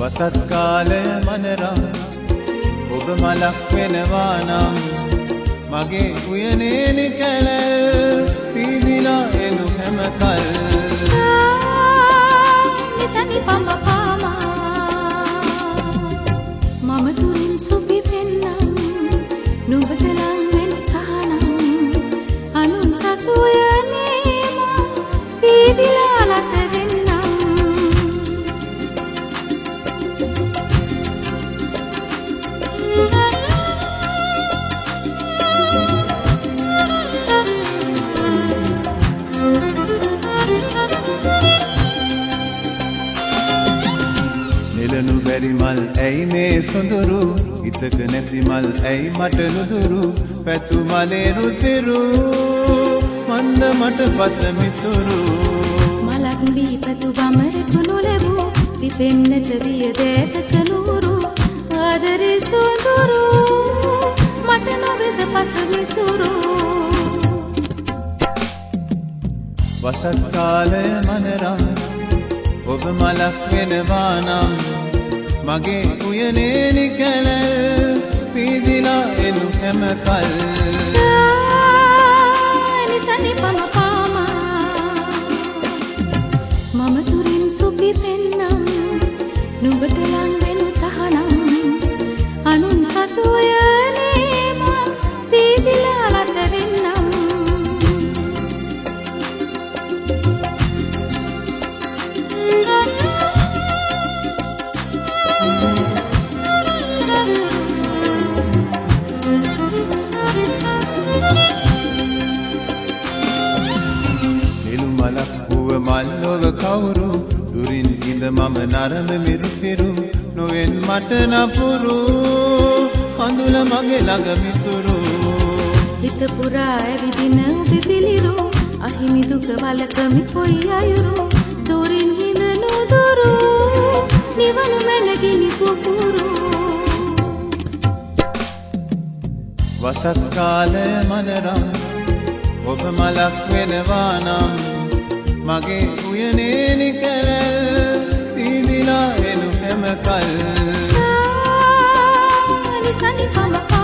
වසත් කාලය මනරම් ඔබ මලක් වෙනවා නම් මගේ උයනේ නිකැලල් පීදිලා එනු හැමකල් නිසනි පමපාමා මම තුරින් සුපි පෙන්නම් නුඹට ලං වෙන තහනම් අනුන් සතු උයනේ මා පීදිලා නැත වෙන්නම් නෙලනු බැරි මල් ඇයි මේ සොඳුරු හිතක නැති මල් ඇයි මට නුදුරු පැතු මලේ රුසිරු මන්ද මට පස මිතුරු මලක් වී පැතු බමරෙකු නොලැබූ පිපෙන්නට විය දෑතක නూరు ආදරේ සොඳුරු මට නොවේද පස මිතුරු වසත් කාලය මනරම් ඔබ මලක් වෙනවා නම් මගේ උයනේ නිකැලල් පීදිලා එනු හැමකල් නිසනි පමපාමා මම තුරින් සුපි පෙන්නම් නුඹට ලං වෙනු තහනම් අනුන් සතු උයනේ මා පීදිලා නැත වෙන්නම් මලක් වුව මල්ලොව කවුරු දුරින් ඉඳ මම නරම මිරුසිරු නොවෙන් මට නපුරු හඳුල මගේ ළඟ මිතුරු හිත පුරා ඇවිදින ඔබ පිළිරු අහිමි දුක වලකමි කොයි අයුරු දුරින් හිඳ නුදුරු නිවන මැනගිනි පුපුරු වසත් කාලය මනරම් ඔබ මලක් වෙනවා නම් මගේ උයනේ නිකැලල් පීදිලා එනු හැමකල් නිසනි පමපා